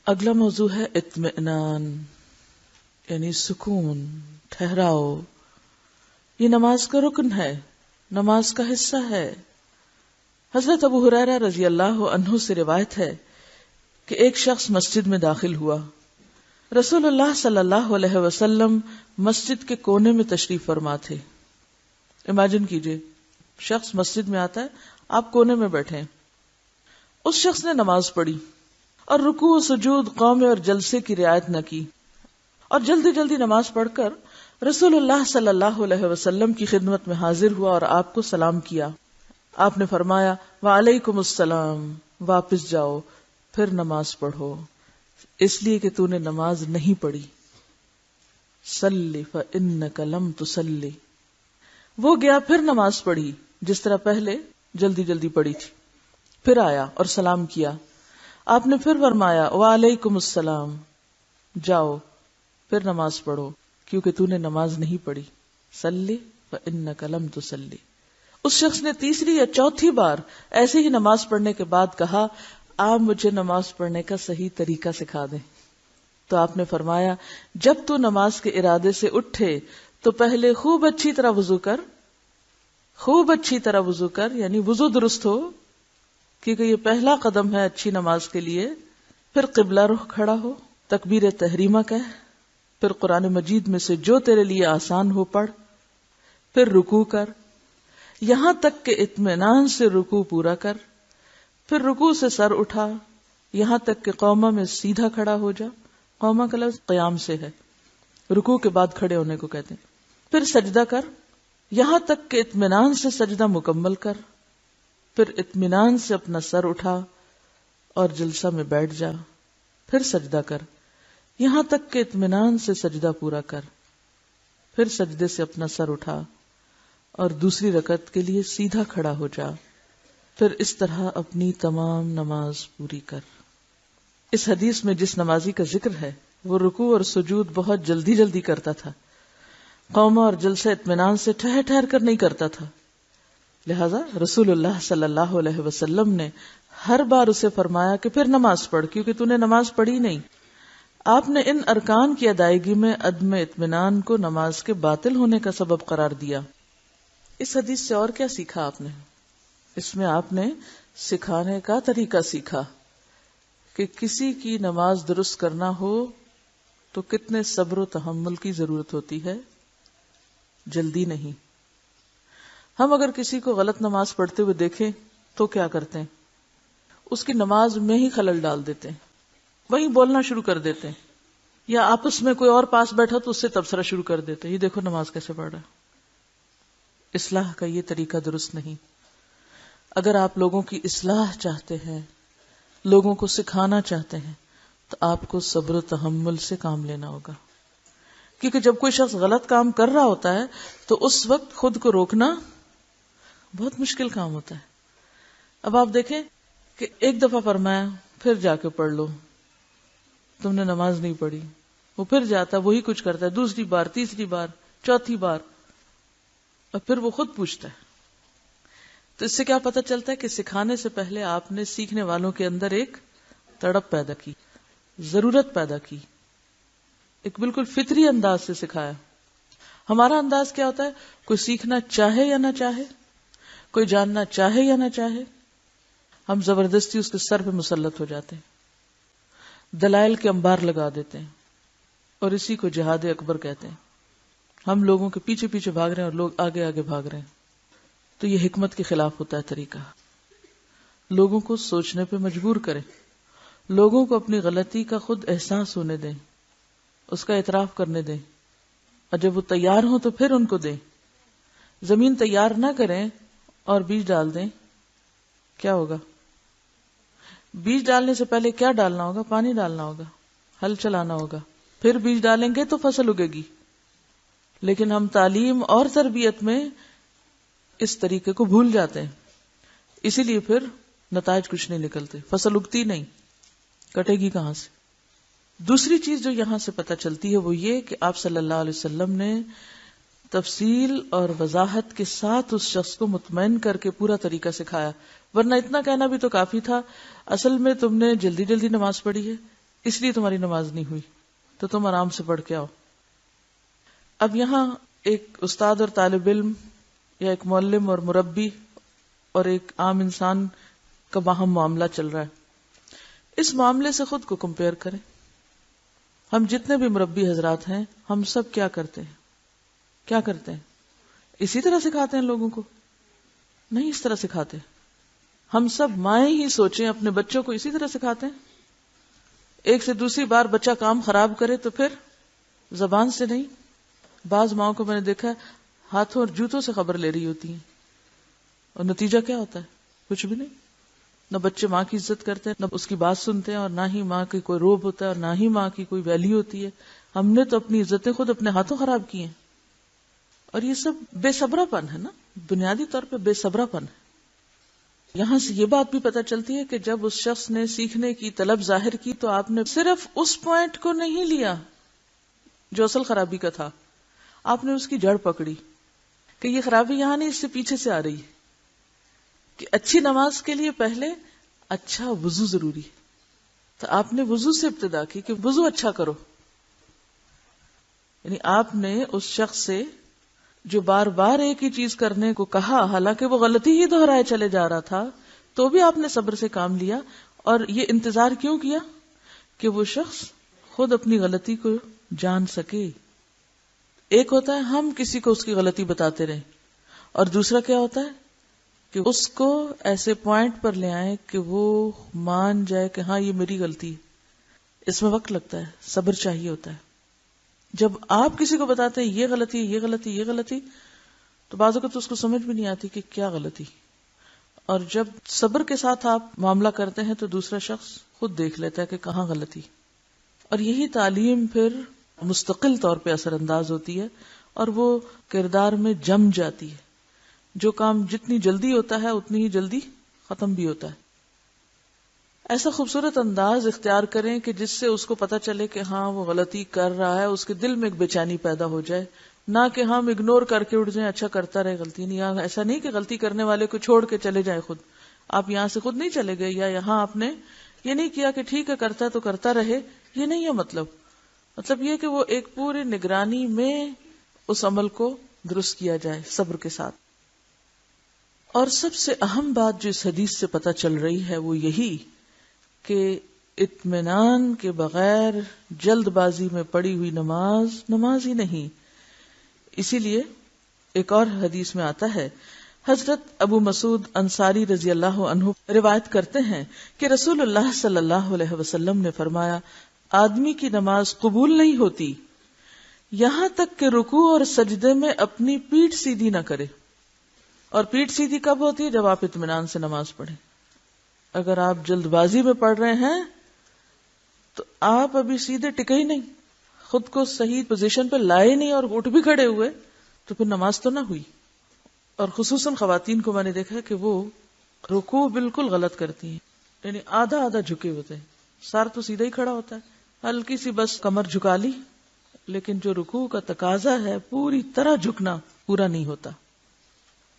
اگلا موضوع ہے اطمینان، یعنی سکون، ٹھہراؤ. یہ نماز کا رکن ہے، نماز کا حصہ ہے. حضرت ابو ہریرہ رضی اللہ عنہ سے روایت ہے کہ ایک شخص مسجد میں داخل ہوا. رسول اللہ صلی اللہ علیہ وسلم مسجد کے کونے میں تشریف فرما تھے. امیجن کیجئے شخص مسجد میں آتا ہے، آپ کونے میں بیٹھے ہیں. اس شخص نے نماز پڑھی اور رکوع، سجود، قومے اور جلسے کی رعایت نہ کی، اور جلدی جلدی نماز پڑھ کر رسول اللہ صلی اللہ علیہ وسلم کی خدمت میں حاضر ہوا اور آپ کو سلام کیا. آپ نے فرمایا وعلیکم السلام، واپس جاؤ پھر نماز پڑھو، اس لیے کہ تو نے نماز نہیں پڑھی. صلی فإنک لم تصلی. وہ گیا پھر نماز پڑھی جس طرح پہلے جلدی جلدی پڑھی تھی. پھر آیا اور سلام کیا. آپ نے پھر فرمایا وعلیکم السلام، جاؤ پھر نماز پڑھو کیونکہ تو نے نماز نہیں پڑھی. صلی فإنک لم تصلی. اس شخص نے تیسری یا چوتھی بار ایسے ہی نماز پڑھنے کے بعد کہا آپ مجھے نماز پڑھنے کا صحیح طریقہ سکھا دیں. تو آپ نے فرمایا جب تو نماز کے ارادے سے اٹھے تو پہلے خوب اچھی طرح وضو کر، خوب اچھی طرح وضو کر، یعنی وضو درست ہو کیونکہ یہ پہلا قدم ہے اچھی نماز کے لیے. پھر قبلہ رخ کھڑا ہو، تکبیر تحریمہ کہہ، پھر قرآن مجید میں سے جو تیرے لیے آسان ہو پڑھ، پھر رکوع کر، یہاں تک کہ اطمینان سے رکوع پورا کر، پھر رکوع سے سر اٹھا یہاں تک کہ قومہ میں سیدھا کھڑا ہو جا. قومہ کا لفظ قیام سے ہے، رکوع کے بعد کھڑے ہونے کو کہتے ہیں. پھر سجدہ کر یہاں تک کہ اطمینان سے سجدہ مکمل کر، پھر اطمینان سے اپنا سر اٹھا اور جلسہ میں بیٹھ جا. پھر سجدہ کر یہاں تک کہ اطمینان سے سجدہ پورا کر، پھر سجدے سے اپنا سر اٹھا اور دوسری رکعت کے لیے سیدھا کھڑا ہو جا. پھر اس طرح اپنی تمام نماز پوری کر. اس حدیث میں جس نمازی کا ذکر ہے وہ رکوع اور سجود بہت جلدی جلدی کرتا تھا، قومہ اور جلسہ اطمینان سے ٹھہر ٹھہر کر نہیں کرتا تھا. لہذا رسول اللہ صلی اللہ علیہ وسلم نے ہر بار اسے فرمایا کہ پھر نماز پڑھ کیونکہ تو نے نماز پڑھی نہیں. آپ نے ان ارکان کی ادائیگی میں عدم اطمینان کو نماز کے باطل ہونے کا سبب قرار دیا. اس حدیث سے اور کیا سیکھا آپ نے؟ اس میں آپ نے سکھانے کا طریقہ سیکھا کہ کسی کی نماز درست کرنا ہو تو کتنے صبر و تحمل کی ضرورت ہوتی ہے، جلدی نہیں. ہم اگر کسی کو غلط نماز پڑھتے ہوئے دیکھیں تو کیا کرتے ہیں؟ اس کی نماز میں ہی خلل ڈال دیتے ہیں، وہیں بولنا شروع کر دیتے ہیں، یا آپس میں کوئی اور پاس بیٹھا تو اس سے تبصرہ شروع کر دیتے ہیں، یہ دیکھو نماز کیسے پڑھ رہا ہے. اصلاح کا یہ طریقہ درست نہیں. اگر آپ لوگوں کی اصلاح چاہتے ہیں، لوگوں کو سکھانا چاہتے ہیں، تو آپ کو صبر و تحمل سے کام لینا ہوگا. کیونکہ جب کوئی شخص غلط کام کر رہا ہوتا ہے تو اس وقت خود کو روکنا بہت مشکل کام ہوتا ہے. اب آپ دیکھیں کہ ایک دفعہ فرمایا پھر جا کے پڑھ لو، تم نے نماز نہیں پڑھی. وہ پھر جاتا ہے وہی کچھ کرتا ہے، دوسری بار، تیسری بار، چوتھی بار، اور پھر وہ خود پوچھتا ہے. تو اس سے کیا پتہ چلتا ہے کہ سکھانے سے پہلے آپ نے سیکھنے والوں کے اندر ایک تڑپ پیدا کی، ضرورت پیدا کی، ایک بالکل فطری انداز سے سکھایا. ہمارا انداز کیا ہوتا ہے؟ کوئی سیکھنا چاہے یا نہ چاہے، کوئی جاننا چاہے یا نہ چاہے، ہم زبردستی اس کے سر پہ مسلط ہو جاتے ہیں، دلائل کے انبار لگا دیتے ہیں، اور اسی کو جہاد اکبر کہتے ہیں. ہم لوگوں کے پیچھے پیچھے بھاگ رہے ہیں اور لوگ آگے آگے بھاگ رہے ہیں. تو یہ حکمت کے خلاف ہوتا ہے طریقہ. لوگوں کو سوچنے پہ مجبور کریں، لوگوں کو اپنی غلطی کا خود احساس ہونے دیں، اس کا اعتراف کرنے دیں، اور جب وہ تیار ہوں تو پھر ان کو دیں. زمین تیار نہ کریں اور بیج ڈال دیں، کیا ہوگا؟ بیج ڈالنے سے پہلے کیا ڈالنا ہوگا؟ پانی ڈالنا ہوگا، ہل چلانا ہوگا، پھر بیج ڈالیں گے تو فصل اگے گی. لیکن ہم تعلیم اور تربیت میں اس طریقے کو بھول جاتے ہیں، اسی لیے پھر نتائج کچھ نہیں نکلتے، فصل اگتی نہیں، کٹے گی کہاں سے؟ دوسری چیز جو یہاں سے پتہ چلتی ہے وہ یہ کہ آپ صلی اللہ علیہ وسلم نے تفصیل اور وضاحت کے ساتھ اس شخص کو مطمئن کر کے پورا طریقہ سکھایا. ورنہ اتنا کہنا بھی تو کافی تھا، اصل میں تم نے جلدی جلدی نماز پڑھی ہے، اس لیے تمہاری نماز نہیں ہوئی، تو تم آرام سے پڑھ کے آؤ۔ اب یہاں ایک استاد اور طالب علم یا ایک معلم اور مربی اور ایک عام انسان کا باہم معاملہ چل رہا ہے۔ اس معاملے سے خود کو کمپیئر کریں۔ ہم جتنے بھی مربی حضرات ہیں، ہم سب کیا کرتے ہیں؟ کیا کرتے ہیں؟ اسی طرح سکھاتے ہیں لوگوں کو؟ نہیں اس طرح سکھاتے۔ ہم سب مائیں ہی سوچیں، اپنے بچوں کو اسی طرح سکھاتے ہیں۔ ایک سے دوسری بار بچہ کام خراب کرے تو پھر زبان سے نہیں، بعض ماؤں کو میں نے دیکھا ہے ہاتھوں اور جوتوں سے خبر لے رہی ہوتی ہیں، اور نتیجہ کیا ہوتا ہے؟ کچھ بھی نہیں۔ نہ بچے ماں کی عزت کرتے ہیں، نہ اس کی بات سنتے ہیں، اور نہ ہی ماں کی کوئی روب ہوتا ہے، اور نہ ہی ماں کی کوئی ویلیو ہوتی ہے۔ ہم نے تو اپنی عزتیں خود اپنے ہاتھوں خراب کی ہیں، اور یہ سب بے صبرا پن ہے نا، بنیادی طور پہ بے صبرا پن ہے۔ یہاں سے یہ بات بھی پتہ چلتی ہے کہ جب اس شخص نے سیکھنے کی طلب ظاہر کی تو آپ نے صرف اس پوائنٹ کو نہیں لیا جو اصل خرابی کا تھا، آپ نے اس کی جڑ پکڑی کہ یہ خرابی یہاں نہیں، اس سے پیچھے سے آ رہی ہے، کہ اچھی نماز کے لیے پہلے اچھا وضو ضروری ہے۔ تو آپ نے وضو سے ابتدا کی کہ وضو اچھا کرو، یعنی آپ نے اس شخص سے جو بار بار ایک ہی چیز کرنے کو کہا، حالانکہ وہ غلطی ہی دہرائے چلے جا رہا تھا، تو بھی آپ نے صبر سے کام لیا۔ اور یہ انتظار کیوں کیا؟ کہ وہ شخص خود اپنی غلطی کو جان سکے۔ ایک ہوتا ہے ہم کسی کو اس کی غلطی بتاتے رہیں، اور دوسرا کیا ہوتا ہے کہ اس کو ایسے پوائنٹ پر لے آئیں کہ وہ مان جائے کہ ہاں یہ میری غلطی ہے۔ اس میں وقت لگتا ہے، صبر چاہیے ہوتا ہے۔ جب آپ کسی کو بتاتے ہیں یہ غلطی، یہ غلطی، یہ غلطی، تو بعض اوقات تو اس کو سمجھ بھی نہیں آتی کہ کیا غلطی، اور جب صبر کے ساتھ آپ معاملہ کرتے ہیں تو دوسرا شخص خود دیکھ لیتا ہے کہ کہاں غلطی، اور یہی تعلیم پھر مستقل طور پہ اثر انداز ہوتی ہے اور وہ کردار میں جم جاتی ہے۔ جو کام جتنی جلدی ہوتا ہے اتنی ہی جلدی ختم بھی ہوتا ہے۔ ایسا خوبصورت انداز اختیار کریں کہ جس سے اس کو پتہ چلے کہ ہاں وہ غلطی کر رہا ہے، اس کے دل میں ایک بے چینی پیدا ہو جائے، نہ کہ ہم اگنور کر کے اٹھ جائیں، اچھا کرتا رہے، غلطی نہیں۔ ایسا نہیں کہ غلطی کرنے والے کو چھوڑ کے چلے جائیں، خود آپ یہاں سے خود نہیں چلے گئے، یا یہاں آپ نے یہ نہیں کیا کہ ٹھیک ہے کرتا ہے تو کرتا رہے، یہ نہیں ہے مطلب یہ کہ وہ ایک پوری نگرانی میں اس عمل کو درست کیا جائے صبر کے ساتھ۔ اور سب سے اہم بات جو اس حدیث سے پتہ چل رہی ہے وہ یہی کہ اطمینان کے بغیر جلد بازی میں پڑی ہوئی نماز ہی نہیں۔ اسی لیے ایک اور حدیث میں آتا ہے، حضرت ابو مسعود انصاری رضی اللہ عنہ روایت کرتے ہیں کہ رسول اللہ صلی اللہ علیہ وسلم نے فرمایا، آدمی کی نماز قبول نہیں ہوتی یہاں تک کہ رکوع اور سجدے میں اپنی پیٹھ سیدھی نہ کرے۔ اور پیٹھ سیدھی کب ہوتی ہے؟ جب آپ اطمینان سے نماز پڑھیں۔ اگر آپ جلد بازی میں پڑھ رہے ہیں تو آپ ابھی سیدھے ٹکے ہی نہیں، خود کو صحیح پوزیشن پہ لائے نہیں اور اٹھ بھی کھڑے ہوئے، تو پھر نماز تو نہ ہوئی۔ اور خصوصاً خواتین کو میں نے دیکھا کہ وہ رکوع بالکل غلط کرتی ہیں، یعنی آدھا آدھا جھکے ہوتے ہیں، سر تو سیدھا ہی کھڑا ہوتا ہے، ہلکی سی بس کمر جھکا لی، لیکن جو رکوع کا تقاضا ہے پوری طرح جھکنا پورا نہیں ہوتا۔